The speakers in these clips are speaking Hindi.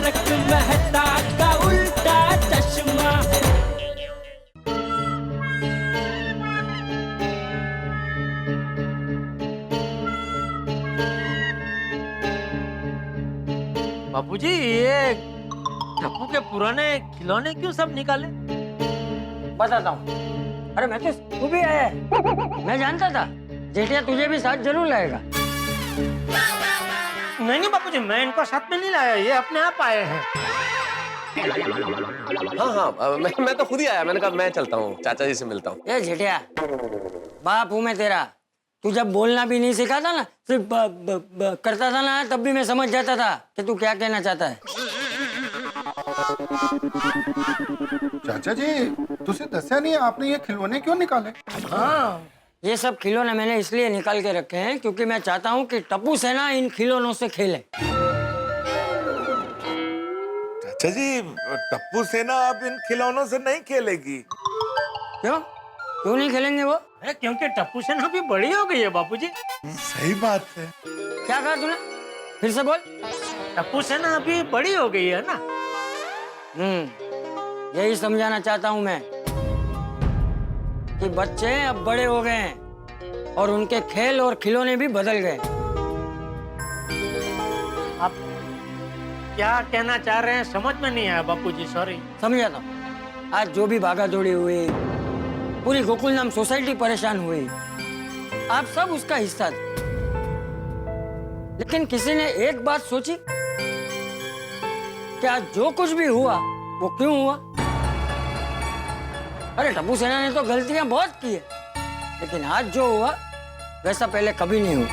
तारक मेहता का उल्टा चश्मा। बापूजी, ये टप्पू के पुराने खिलौने क्यों सब निकाले? बताता हूँ। अरे मैं तो तू भी आया है। मैं जानता था जेठिया तुझे भी साथ जरूर लाएगा। नहीं बापूजी, मैं इनको साथ में नहीं लाया, ये अपने आप आए हैं। हाँ, मैं तो खुद ही आया। मैंने कहा मैं चलता हूँ, चाचा जी से मिलता हूँ। ये जेठिया, बाप हूँ मैं तेरा। तू जब बोलना भी नहीं सीखा था ना, सिर्फ करता था ना, तब भी मैं समझ जाता था कि तू क्या कहना चाहता है। चाचा जी, तुझे दस्या नहीं आपने ये खिलौने क्यों निकाले? हाँ, ये सब खिलौने मैंने इसलिए निकाल के रखे हैं क्योंकि मैं चाहता हूँ कि टप्पू सेना इन खिलौनों से खेले। चाचा जी, टप्पू सेना अब इन खिलौनों से नहीं खेलेगी। क्यों क्यों नहीं खेलेंगे वो? अरे क्योंकि टप्पू सेना भी बड़ी हो गई है बापूजी। सही बात है। क्या कहा तूने? फिर से बोल। टप्पू सेना अभी बड़ी हो गई है ना। यही समझाना चाहता हूँ मैं कि बच्चे अब बड़े हो गए हैं और उनके खेल और खिलौने भी बदल गए। आप क्या कहना चाह रहे हैं समझ में नहीं आया बापूजी, सॉरी। समझाता हूँ। आज जो भी भागा दौड़ी हुई, पूरी गोकुल नाम सोसाइटी परेशान हुई, आप सब उसका हिस्सा थे। लेकिन किसी ने एक बात सोची कि आज जो कुछ भी हुआ वो क्यों हुआ? अरे टप्पू सेना ने तो गलतियां बहुत की है, लेकिन आज जो हुआ वैसा पहले कभी नहीं हुआ।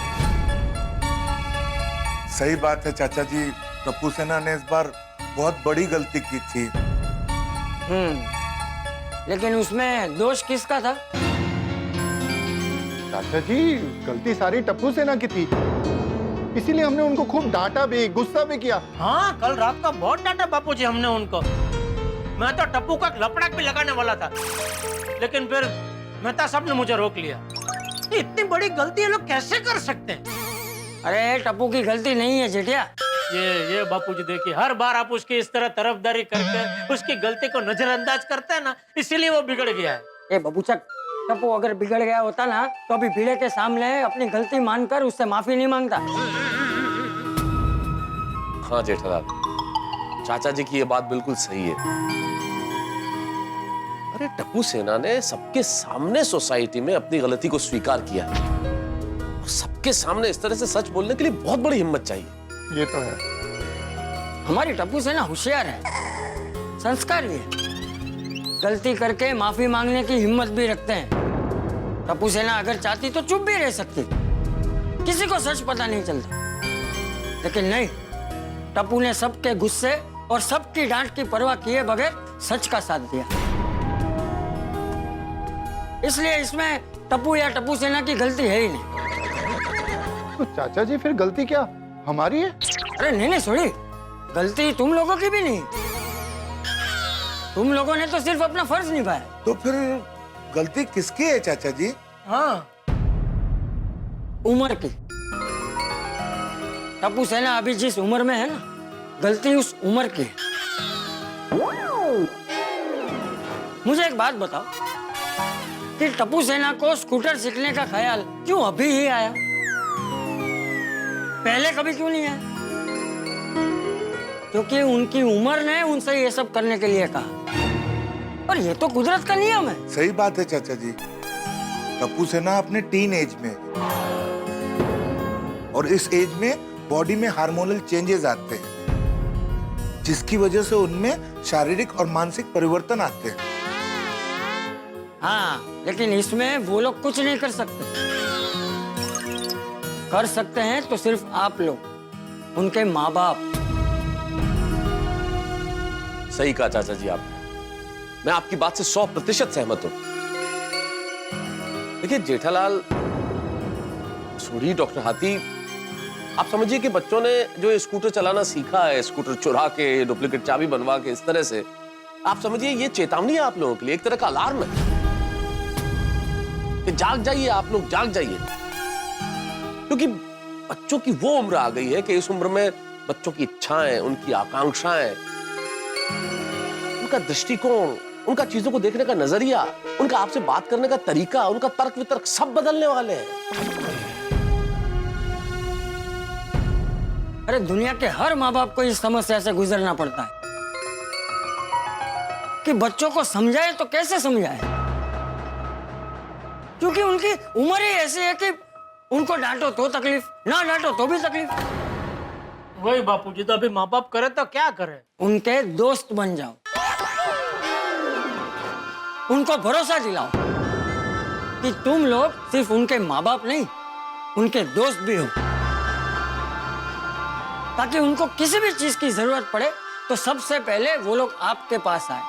सही बात है चाचा जी, टप्पू सेना ने इस बार बहुत बड़ी गलती की थी। लेकिन उसमें दोष किसका था? चाचा जी, गलती सारी टप्पू सेना की थी, इसीलिए हमने उनको खूब डांटा भी, गुस्सा भी किया। हाँ, कल रात का बहुत डांटा बापूजी हमने उनको। मैं तो टप्पू का लपड़ाक भी लगाने वाला था, लेकिन फिर मेहता साहब ने मुझे रोक लिया। इतनी बड़ी गलती ये लोग कैसे कर सकते हैं? अरे टप्पू की गलती नहीं है जेठिया। ये बापूजी देखिए, हर बार आप उसकी इस तरह तरफदारी करके उसकी गलती को नजरअंदाज करते हैं ना, इसीलिए वो बिगड़ गया है। ए बबूचक, टप्पू अगर बिगड़ गया होता ना तो अभी भीड़े के सामने अपनी गलती मानकर उससे माफी नहीं मांगता। हाँ जेठालाल, चाचा जी की ये बात बिल्कुल सही है। अरे टप्पू सेना ने सबके सामने सोसाइटी में अपनी गलती को स्वीकार किया है, और सबके सामने इस तरह से सच बोलने के लिए बहुत बड़ी हिम्मत चाहिए। ये तो है। हमारी टप्पू सेना होशियार है, संस्कारी है, गलती करके माफी मांगने की हिम्मत भी रखते हैं। टप्पू सेना अगर चाहती तो चुप भी रह सकती, किसी को सच पता नहीं चलता। लेकिन नहीं, टप्पू ने सबके गुस्से और सबकी डांट की परवाह किए बगैर सच का साथ दिया। इसलिए इसमें टप्पू या टप्पू सेना की गलती है ही नहीं। तो चाचा जी, फिर गलती क्या हमारी है? अरे नहीं सॉरी, गलती तुम लोगों की भी नहीं। तुम लोगों ने तो सिर्फ अपना फर्ज निभाया। तो फिर गलती किसकी है चाचा जी? हाँ, उम्र की। टप्पू सेना अभी जिस उम्र में है ना, गलती उस उम्र की है। मुझे एक बात बताओ कि टप्पू सेना को स्कूटर सीखने का ख्याल क्यों अभी ही आया? पहले कभी क्यों नहीं आया? क्योंकि उनकी उम्र ने उनसे ये सब करने के लिए कहा, और ये तो कुदरत का नियम है। सही बात है चाचा जी, टप्पू सेना अपने टीन एज में, और इस एज में बॉडी में हार्मोनल चेंजेस आते हैं, जिसकी वजह से उनमें शारीरिक और मानसिक परिवर्तन आते हैं। हाँ, लेकिन इसमें वो लोग कुछ नहीं कर सकते। कर सकते हैं तो सिर्फ आप लोग, उनके माँ बाप। सही कहा चाचा जी आपने, मैं आपकी बात से 100% सहमत हूं। देखिए जेठालाल, छोड़िए डॉक्टर हाथी, आप समझिए कि बच्चों ने जो स्कूटर चलाना सीखा है, स्कूटर चुरा के, डुप्लीकेट चाबी बनवा के, इस तरह से, आप समझिए ये चेतावनी है आप लोगों के लिए, एक तरह का अलार्म है कि जाग जाइए, आप लोग जाग जाइए। क्योंकि बच्चों की वो उम्र आ गई है कि इस उम्र में बच्चों की इच्छाएं, उनकी आकांक्षाएं, उनका दृष्टिकोण, उनका चीजों को देखने का नजरिया, उनका आपसे बात करने का तरीका, उनका तर्क वितर्क सब बदलने वाले हैं। अरे दुनिया के हर माँ बाप को इस समस्या से गुजरना पड़ता है कि बच्चों को समझाए तो कैसे समझाए, क्योंकि उनकी उम्र ही ऐसी है कि उनको डांटो तो तकलीफ, ना डांटो तो भी तकलीफ। वही बापूजी, तो अभी माँ बाप करे तो क्या करे? उनके दोस्त बन जाओ, उनको भरोसा दिलाओ कि तुम लोग सिर्फ उनके माँ बाप नहीं, उनके दोस्त भी हो, ताकि उनको किसी भी चीज की जरूरत पड़े तो सबसे पहले वो लोग आपके पास आए।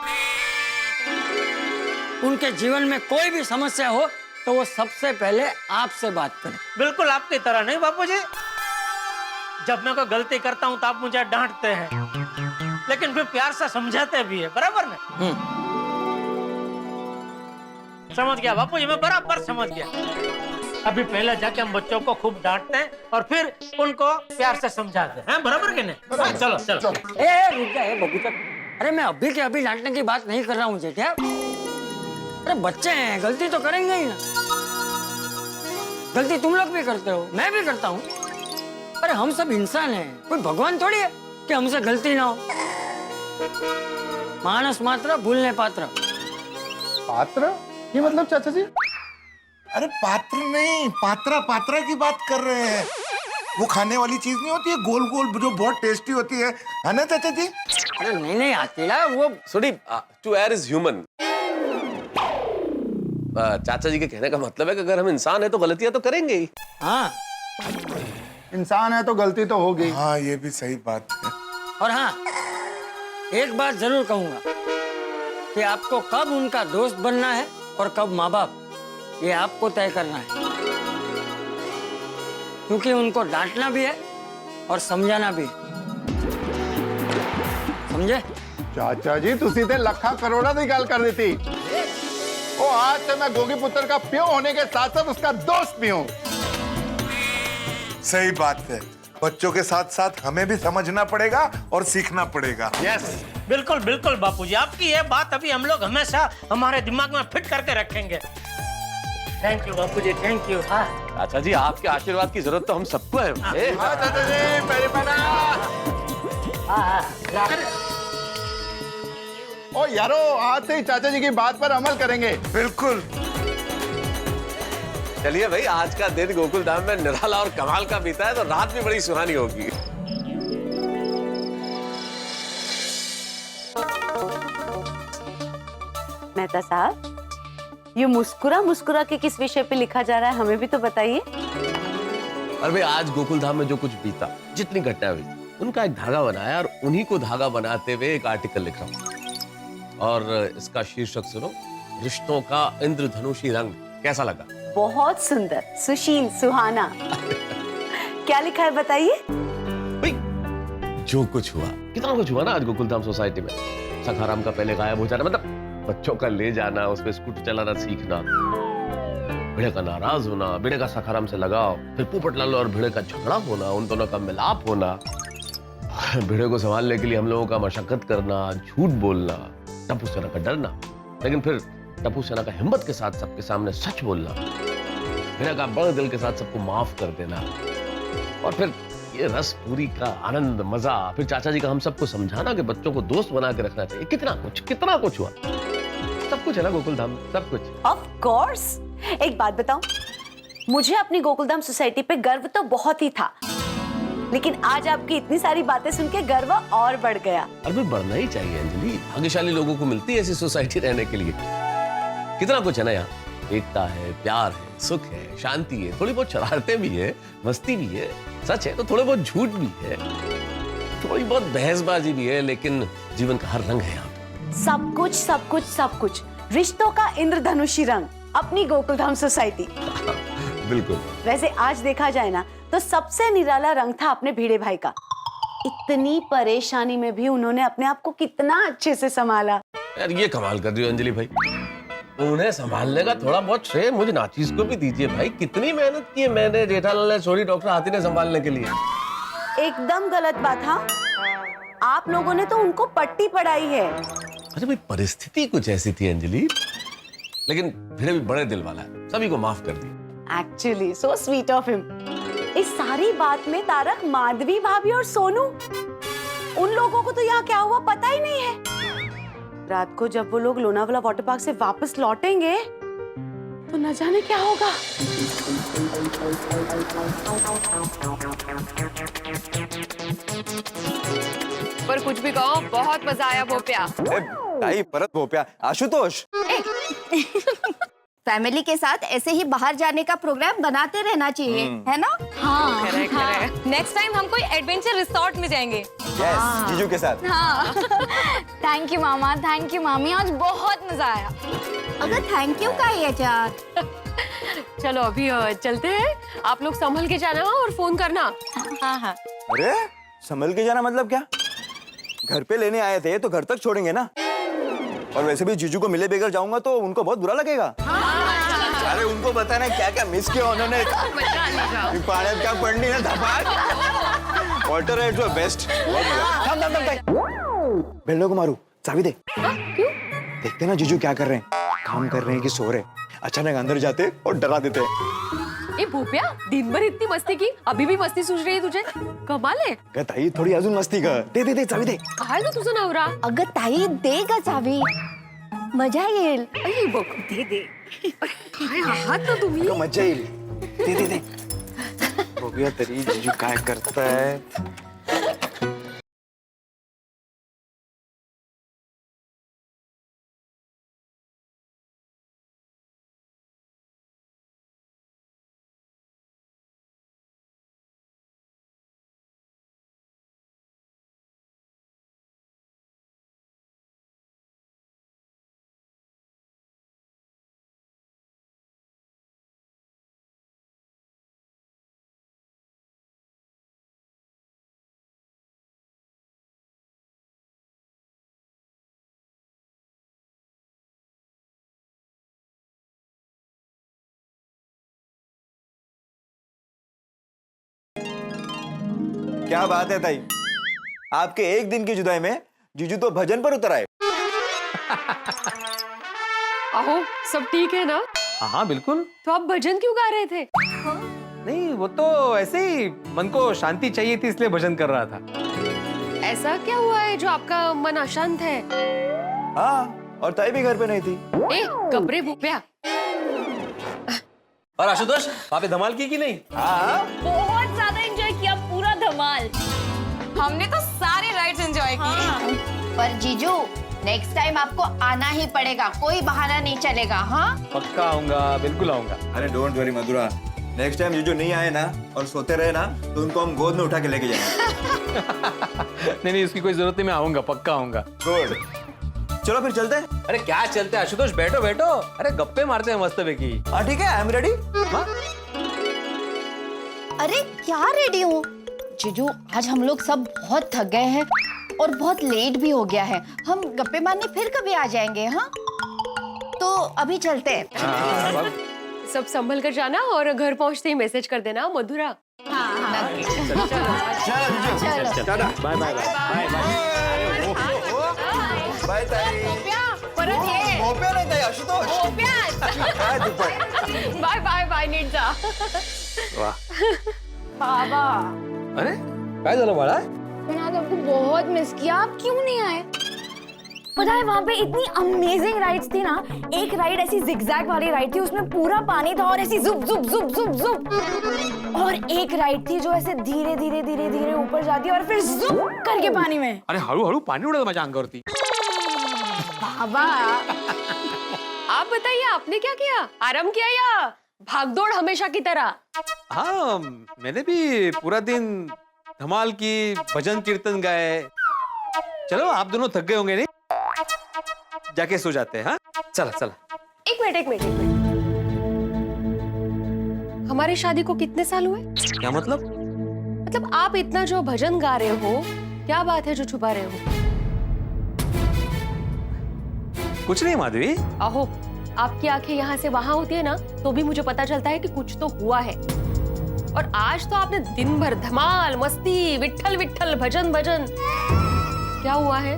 उनके जीवन में कोई भी समस्या हो तो वो सबसे पहले आपसे बात करें। बिल्कुल आपकी तरह नहीं बापूजी। जब मैं कोई गलती करता हूँ तो आप मुझे डांटते हैं, लेकिन फिर प्यार से समझाते भी है, बराबर ना? समझ गया बापूजी, मैं बराबर समझ गया। अभी पहले जाके हम बच्चों को खूब डांटते हैं और फिर उनको प्यार से समझाते हैं, बराबर के नहीं? चलो चलो। रुक जा बबूता। अरे मैं अभी के अभी डांटने की बात नहीं कर रहा हूँ जेठा। अरे बच्चे हैं, गलती तो करेंगे ही ना। गलती तुम लोग भी करते हो, मैं भी करता हूँ। अरे हम सब इंसान हैं, कोई भगवान थोड़ी है कि हमसे गलती ना हो। मानस मात्र भूलने पात्र। पात्र? ये मतलब चाचा जी? अरे पात्र नहीं, पात्रा पात्रा की बात कर रहे हैं। वो खाने वाली चीज नहीं होती है, गोल गोल, जो बहुत टेस्टी होती है ना चाचा जी? अरे नहीं आतीला, वो sorry, to err is human. चाचा जी के कहने का मतलब है कि अगर हम इंसान हैं तो गलतियां तो करेंगे ही। हाँ, इंसान है तो गलती तो होगी। हाँ, ये भी सही बात है। और हाँ, एक बात जरूर कहूंगा कि आपको कब उनका दोस्त बनना है और कब माँ बाप, ये आपको तय करना है, क्योंकि उनको डांटना भी है और समझाना भी है। समझे? चाचा जी तुसी ते लखा करोड़ा की गल कर दी थी। ओ आज से मैं गोगी पुत्र का प्यो होने के साथ साथ उसका दोस्त भी हूँ। सही बात है। बच्चों के साथ साथ हमें भी समझना पड़ेगा और सीखना पड़ेगा। यस, बिल्कुल बिल्कुल बापूजी, आपकी ये बात अभी हम लोग हमेशा हमारे दिमाग में फिट करके रखेंगे। Thank you Bapuji, thank you. हाँ चाचा जी, आपके आशीर्वाद की जरूरत तो हम सबको है। हाँ चाचा जी, मेरी बना। ओ यारो, आज से ही चाचा जी की बात पर अमल करेंगे। बिल्कुल। चलिए भाई, आज का दिन गोकुल धाम में निराला और कमाल का बीता है, तो रात भी बड़ी सुहानी होगी। मेहता साहब, ये मुस्कुरा मुस्कुरा के किस विषय पे लिखा जा रहा है, हमें भी तो बताइए। अरे भाई, आज गोकुल धाम में जो कुछ बीता, जितनी घटना हुई, उनका एक धागा बनाया और उन्हीं को धागा बनाते हुए एक आर्टिकल लिख रहा हूं। और इसका शीर्षक सुनो, रिश्तों का इंद्रधनुषी रंग। कैसा लगा? बहुत सुंदर, सुशील, सुहाना। क्या लिखा है बताइए। भाई, जो कुछ हुआ, कितना कुछ हुआ ना आज गोकुल धाम सोसाइटी में। सखाराम का पहले गायब हो जाना, मतलब बच्चों का ले जाना, उसमें स्कूटर चलाना सीखना, भिड़े का नाराज होना, भिड़े का सखाराम से लगाव, फिर पोपटलाल और भिड़े का झगड़ा होना, उन दोनों का मिलाप होना, भिड़े को संभालने के लिए हम लोगों का मशक्कत करना, झूठ बोलना, टप्पू सेना का डरना, लेकिन फिर टप्पू सेना का हिम्मत के साथ सबके सामने सच बोलना, भिड़े का बड़े दिल के साथ सबको माफ कर देना, और फिर ये रस पूरी का आनंद, मजा, फिर चाचा जी का हम सबको समझाना कि बच्चों को दोस्त बना के रखना चाहिए। कितना कुछ हुआ। सब कुछ है ना गोकुल धाम, सब कुछ। Of course. एक बात बताऊं, मुझे अपनी गोकुलधाम सोसाइटी पे गर्व तो बहुत ही था, लेकिन आज आपकी इतनी सारी बातें सुन के गर्व और बढ़ गया। अरे बढ़ना ही चाहिए अंजलि, भाग्यशाली लोगों को मिलती है ऐसी सोसाइटी रहने के लिए। कितना कुछ है ना यहाँ, एकता है, प्यार है, सुख है, शांति है, थोड़ी बहुत शरारतें भी है, मस्ती भी है, सच है तो थोड़े बहुत झूठ भी है, थोड़ी बहुत बहसबाजी भी है, लेकिन जीवन का हर रंग है यहाँ पे। सब कुछ सब कुछ सब कुछ, रिश्तों का इंद्रधनुषी रंग अपनी गोकुलधाम सोसाइटी। बिल्कुल। वैसे आज देखा जाए ना तो सबसे निराला रंग था अपने भिड़े भाई का। इतनी परेशानी में भी उन्होंने अपने आप को कितना अच्छे से संभाला। यार ये कमाल कर रही हो अंजलि भाई, उन्हें संभालने का थोड़ा बहुत श्रेय मुझे नाचीज को भी दीजिए भाई। कितनी मेहनत की है मैंने, जेठालाल ने, सॉरी डॉक्टर हाथी ने संभालने के लिए। एकदम गलत बात। हाँ, आप लोगों ने तो उनको पट्टी पढ़ाई है। अच्छा भाई, परिस्थिति कुछ ऐसी थी अंजलि, लेकिन फिर भी बड़े दिल वाला है, सभी को माफ कर दिया। Actually so sweet of him. इस सारी बात में तारक, माधवी भाभी और सोनू, उन लोगों को तो यहाँ क्या हुआ पता ही नहीं है। रात को जब वो लोग लोनावाला वाटर पार्क से वापस लौटेंगे तो न जाने क्या होगा। पर कुछ भी कहो, बहुत मजा आया भोपिया। ताई परत भोप्या आशुतोष। फैमिली के साथ ऐसे ही बाहर जाने का प्रोग्राम बनाते रहना चाहिए, है ना? हाँ, नेक्स्ट टाइम हम कोई एडवेंचर रिसोर्ट में जाएंगे। यस, जीजू के साथ। हाँ। Thank you mama, thank you मामी, आज बहुत मजा आया। अगर थैंक यू का है यार। चलो अभी चलते हैं, आप लोग संभल के जाना और फोन करना। हाँ हाँ। अरे संभल के जाना मतलब क्या? घर पे लेने आए थे तो घर तक छोड़ेंगे ना। और वैसे भी जीजू को मिले बगैर जाऊंगा तो उनको बहुत बुरा लगेगा। अरे उनको बताना क्या क्या मिस किया उन्होंने। पानी क्या पढ़नी है धपाक। वाटर राइड्स वर बेस्ट। थम बेल्लो को मारू, चाबी दे। क्यों? देखते ना जीजू क्या कर रहे हैं, काम कर रहे हैं कि सो रहे। अचानक अंदर जाते और डरा देते। ए भूपिया, दिन भर इतनी मस्ती की, अभी भी मस्ती सूझ रही है तुझे? कमाल है। ताई थोड़ी अजून मस्ती कर। दे दे दे चाबी दे। काय ग तुझं नवरा? अगं ताई दे का चावी, मजा येईल। अरे बघ, दे दे। काय आहात ना तुम्ही? का मजा येईल। दे दे दे। बघूया तरी जीजू काय करताय। क्या बात है ताई, आपके एक दिन की जुदाई में जीजू तो भजन पर उतर आए। आहो, सब ठीक है ना? हाँ बिल्कुल। तो आप भजन क्यों गा रहे थे? नहीं, वो तो ऐसे ही मन को शांति चाहिए थी, इसलिए भजन कर रहा था। ऐसा क्या हुआ है जो आपका मन अशांत है? हाँ, और ताई भी घर पे नहीं थी। ए, कब्रे भूपिया। और आशुतोष, आपने धमाल की कि नहीं? हाँ, बहुत ज्यादा एंजॉय किया, पूरा धमाल। हमने तो सारे राइड्स एंजॉय किए। पर जीजू, नेक्स्ट टाइम आपको आना ही पड़ेगा, कोई बहाना नहीं चलेगा। हाँ, पक्का आऊंगा, बिल्कुल आऊंगा। अरे don't worry Mathura, next time जीजू नहीं आए ना और सोते रहे ना तो उनको हम गोद में उठा के लेके जाएंगे। नहीं, इसकी कोई जरूरत नहीं, मैं आऊंगा, पक्का आऊंगा। गुड, चलो फिर चलते हैं। अरे क्या चलते हैं आशुतोष, बैठो बैठो। अरे गप्पे मारते हैं मस्त बेकी। हाँ ठीक है, आई एम रेडी। अरे क्या रेडी हूँ जीजू, आज हम लोग सब बहुत थक गए हैं और बहुत लेट भी हो गया है। हम गप्पे मारने फिर कभी आ जाएंगे। हाँ, तो अभी चलते हैं। सब संभल कर जाना और घर पहुंचते ही मैसेज कर देना मधुरा। बाय बाय बाय ताई। परत ये। भोप्या नाही ताई, आशुतोष। काय दुप्पट। बाय बाय बाय, नीट जा। बाबा, अरे काय झालं बाळा? मैंने आज आपको बहुत मिस किया, आप क्यों नहीं आए? पता है वहाँ पे इतनी अमेजिंग राइड्स थी ना। एक राइड ऐसी जिगजैग वाली राइड थी, उसमें पूरा पानी था और ऐसी जुप जुप जुप जुप जुप। और एक राइड थी जो ऐसे धीरे धीरे धीरे धीरे ऊपर जाती है और फिर जुप करके पानी में। अरे हळूहळू पाणी उडत माझ्या अंगावरती। बाबा, आप बताइए, आपने क्या किया? आराम किया या भागदौड़ हमेशा की तरह? हाँ, मैंने भी पूरा दिन धमाल की, भजन कीर्तन गाए। चलो, आप दोनों थक गए होंगे नहीं? जाके सो जाते हैं। हाँ, चला चला। एक मिनट एक मिनट एक मिनट, हमारी शादी को कितने साल हुए? क्या मतलब? मतलब आप इतना जो भजन गा रहे हो, क्या बात है जो छुपा रहे हो? कुछ नहीं माधवी। आहो, आपकी आंखें यहाँ से वहां होती है ना, तो भी मुझे पता चलता है कि कुछ तो हुआ है। और आज तो आपने दिन भर धमाल मस्ती विठ्ठल विठ्ठल भजन भजन। क्या हुआ है?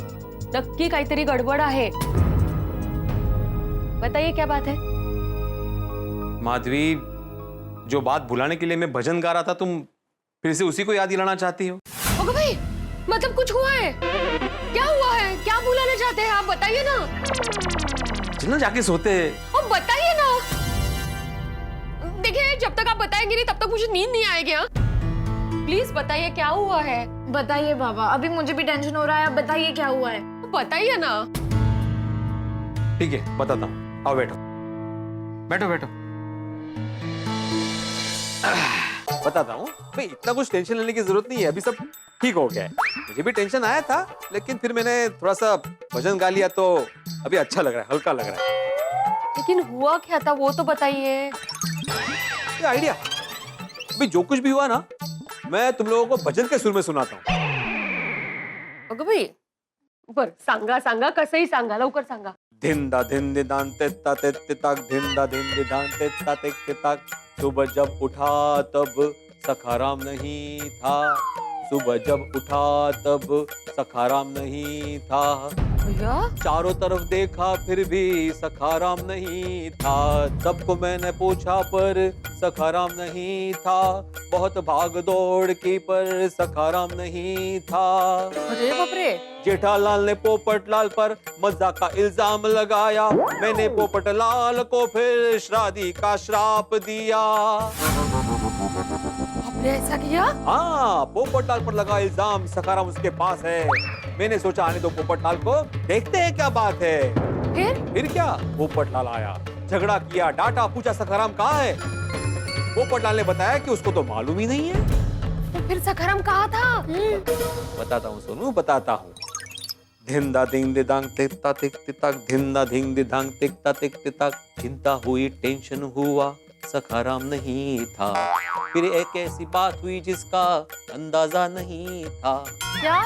नक्की काहीतरी गडबड आहे। बताइए क्या बात है? माधवी, जो बात भुलाने के लिए मैं भजन गा रहा था, तुम फिर से उसी को याद दिलाना चाहती हो? ओके भाई, मतलब कुछ हुआ है? क्या हुआ है? क्या भुलाना चाहते हैं आप? बताइए ना। चलना जाके सोते हैं। अब बताइए ना। देखिए, जब तक आप बताएंगे नहीं तब तक मुझे नींद नहीं आएगी। हाँ? प्लीज बताइए क्या हुआ है। बताइए बाबा, अभी मुझे भी टेंशन हो रहा है। अब बताइए क्या हुआ है। बताइए ना। ठीक है, बताता हूँ। आओ बैठो बैठो बैठो। बताता हूँ भाई, इतना कुछ टेंशन लेने की जरूरत नहीं है, अभी सब ठीक हो गया है। मुझे भी टेंशन आया था, लेकिन फिर मैंने थोड़ा सा भजन गा लिया तो अभी अच्छा लग रहा है, हल्का लग रहा है। लेकिन हुआ क्या था वो तो बताइए। ये आइडिया, अभी जो कुछ भी हुआ ना, मैं तुम लोगों को भजन के सुर में सुनाता हूँ। अगं भाई, बर सांगा सांगा, कसंही सांगा, लवकर सांगा। धिंदा धिंदे दान तेता तेते ताक, धिंदा धिंदे दान तेता तेते ताक। सुबह जब उठा तब सखाराम नहीं था, सुबह जब उठा तब सखाराम नहीं था। भैया, चारों तरफ देखा फिर भी सखाराम नहीं था। सबको मैंने पूछा पर सखाराम नहीं था। बहुत भाग दौड़ की पर सखाराम नहीं था। अरे बाप रे। जेठालाल ने पोपटलाल पर मजाक का इल्जाम लगाया। मैंने पोपटलाल को फिर श्राद्धी का श्राप दिया। आपने ऐसा किया? हाँ, पोपटलाल पर लगा इल्जाम, सखाराम उसके पास है। मैंने सोचा आने दो पोपटलाल को, देखते हैं क्या बात है। फिर क्या? पोपटलाल आया, झगड़ा किया, डांटा, पूछा सखाराम कहाँ है। पोपटलाल ने बताया कि उसको तो मालूम ही नहीं है। तो फिर सखाराम कहाँ था? बताता हूँ सोनू, बताता हूँ। धिंदा धिंग दे दांग तिकता तिक तिताक, धिंदा धिंग दे दांग तिकता तिक तिताक। चिंता हुई, टेंशन हुआ, सखाराम नहीं था। फिर एक ऐसी बात हुई जिसका अंदाजा नहीं था। क्या?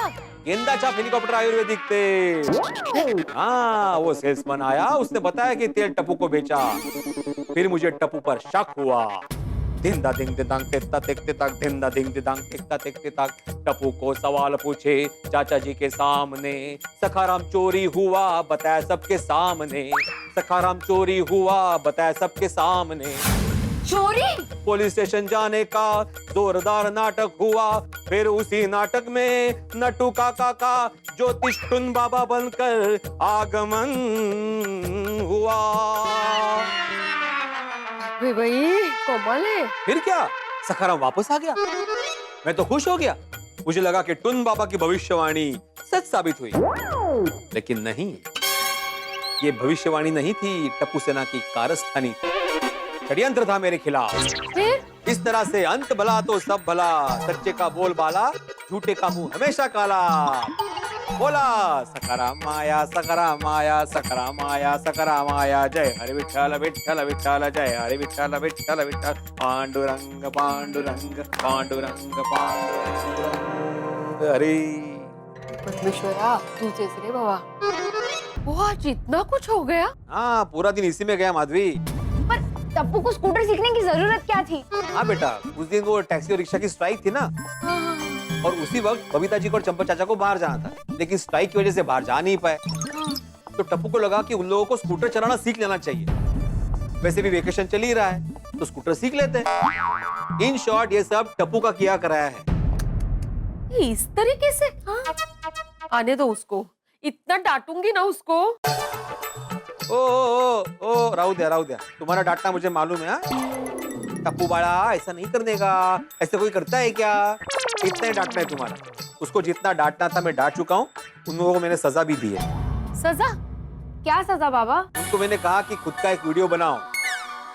गेंदा चाप हेलीकॉप्टर आयुर्वेदिक तेल। हाँ, वो सेल्समैन आया, उसने बताया कि तेल टप्पू को बेचा। फिर मुझे टप्पू पर शक हुआ। धिंदा धिंग दे दांग तिकता तिक तिताक, धिंदा धिंग दे दांग तिकता तिक तिताक। टप्पू को सवाल पूछे चाचा जी के सामने। सखाराम चोरी हुआ, बताया सबके सामने। सखाराम चोरी हुआ, बताया सबके सामने। चोरी? पुलिस स्टेशन जाने का जोरदार नाटक हुआ। फिर उसी नाटक में नटू काका का ज्योतिष टुन बाबा बनकर आगमन हुआ। भाई कमाल है। फिर क्या, सखाराम वापस आ गया। मैं तो खुश हो गया, मुझे लगा कि टुन बाबा की भविष्यवाणी सच साबित हुई। लेकिन नहीं, ये भविष्यवाणी नहीं थी, टप्पू सेना की कारस्थानी थी। षड्यंत्र था मेरे खिलाफ। फिर? इस तरह से अंत भला तो सब भला। सच्चे का बोल बाला, झूठे का मुंह हमेशा काला। बोला सखाराम आया, सखाराम आया, सखाराम आया, सखाराम आया। जय हरे विठ्ठल विठ्ठल विठ्ठल, जय हरे विठ्ठल विठ्ठल विठ्ठल। पांडुरंग पांडुरंग पांडुरंग पांडुरंग हरे। परमेश्वरा, तुझेच रे बाबा। वो आज इतना कुछ हो गया? हाँ, पूरा दिन इसी में गया माधवी। पर टप्पू को स्कूटर सीखने की जरूरत क्या थी? हाँ बेटा, उस दिन वो टैक्सी और रिक्शा की स्ट्राइक थी ना, और उसी वक्त बबीता जी को और चंपा चाचा को बाहर जाना था, लेकिन स्ट्राइक की वजह से बाहर जा नहीं पाए। तो टप्पू को लगा कि उन लोगों को स्कूटर चलाना सीख लेना चाहिए। वैसे भी वेकेशन चल ही रहा है, तो स्कूटर सीख लेते हैं। इन शॉर्ट ये सब टप्पू का किया कराया है। इस तरीके से? हाँ? आने दो उसको, इतना डांटूंगी ना उसको। ओ राहु दिया, तुम्हारा डांटना मुझे मालूम है। टप्पू बाड़ा ऐसा नहीं करने का, ऐसे कोई करता है क्या? इतना ही डांटना है तुम्हारा। उसको जितना डांटना था मैं डांट चुका हूँ। उन लोगों को मैंने सजा भी दी है। सजा? क्या सजा बाबा? उनको मैंने कहा कि खुद का एक वीडियो बनाओ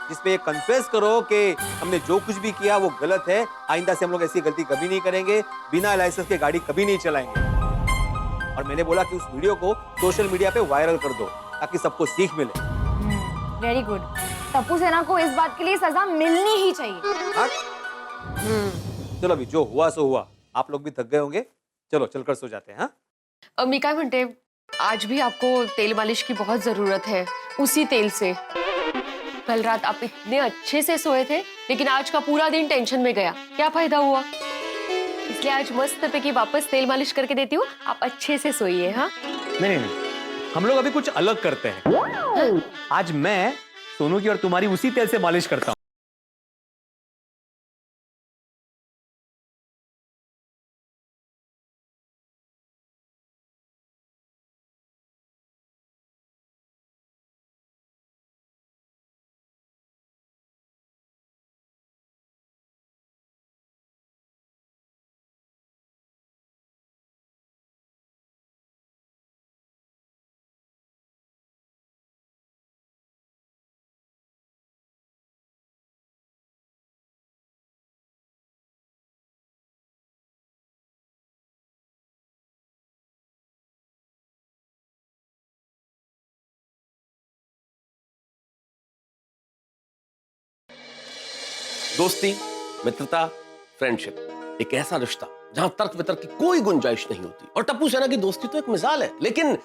जिसमें ये कन्फेस करो कि हमने जो कुछ भी किया वो गलत है। आइंदा से हम लोग ऐसी गलती कभी नहीं करेंगे, बिना लाइसेंस के गाड़ी कभी नहीं चलाएंगे। और मैंने बोला कि उस वीडियो को सोशल मीडिया पे वायरल कर दो ताकि सबको सीख मिले। Very good. टप्पू सेना को इस बात के लिए सजा मिलनी ही चाहिए। हाँ? चलो अभी जो हुआ सो हुआ, आप लोग भी थक गए होंगे, चलो चलकर सो जाते हैं। हाँ? मी काय म्हणते, आज भी आपको तेल मालिश की बहुत जरूरत है, उसी तेल से। कल रात आप इतने अच्छे से सोए थे लेकिन आज का पूरा दिन टेंशन में गया, क्या फायदा हुआ? इसलिए आज मस्त पैकी वापस तेल मालिश करके देती हूँ, आप अच्छे से सोइए। हाँ नहीं नहीं, हम लोग अभी कुछ अलग करते हैं। आज मैं सोनू की और तुम्हारी उसी तेल से मालिश करता हूँ। दोस्ती, मित्रता, फ्रेंडशिप, एक ऐसा रिश्ता जहां तर्क वितर्क की कोई गुंजाइश नहीं होती। और टप्पू सेना की दोस्ती तो एक मिसाल है, लेकिन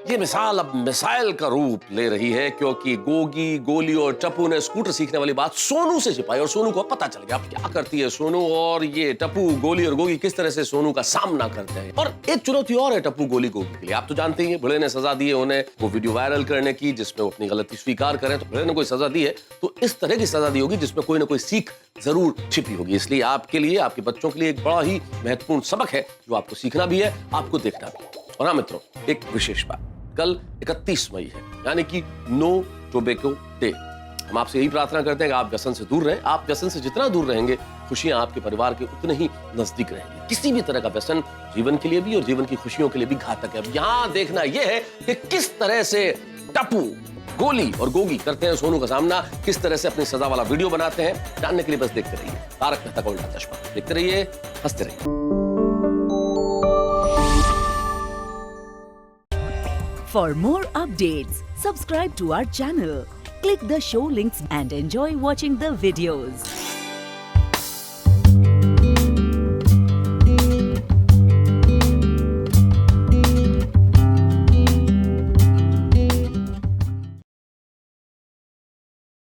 ये मिसाल अब मिसाइल का रूप ले रही है, क्योंकि गोगी, गोली और टप्पू ने स्कूटर सीखने वाली बात सोनू से छिपाई और सोनू को पता चल गया अब क्या करती है सोनू, और ये टप्पू, गोली और गोगी किस तरह से सोनू का सामना करते हैं। और एक चुनौती और है टप्पू, गोली, गोगी के लिए। आप तो जानते ही, बड़े ने सजा दी है उन्हें वो वीडियो वायरल करने की जिसमें वो अपनी गलती स्वीकार करें। तो बड़े ने कोई सजा दी है तो इस तरह की सजा दी होगी जिसमें कोई ना कोई सीख जरूर छिपी होगी। इसलिए आपके लिए, आपके बच्चों के लिए एक बड़ा ही महत्वपूर्ण सबक है जो आपको सीखना भी है, आपको देखना भी है। और हाँ मित्रों, एक विशेष बात, कल 31 मई है, यानी कि नो टोबैको डे। हम आपसे यही प्रार्थना करते हैं कि आप व्यसन से दूर रहें। आप व्यसन से जितना दूर रहेंगे, खुशियां आपके परिवार के उतने ही नजदीक रहेंगी। किसी भी तरह का व्यसन जीवन के लिए भी और जीवन की खुशियों के लिए भी घातक है। अब यहाँ देखना यह है कि किस तरह से टप्पू, गोली और गोगी करते हैं सोनू का सामना, किस तरह से अपनी सजा वाला वीडियो बनाते हैं। जानने के लिए बस देखते रहिए तारक मेहता का उल्टा चश्मा। देखते रहिए, हंसते रहिए। For more updates, subscribe to our channel, click the show links and enjoy watching the videos.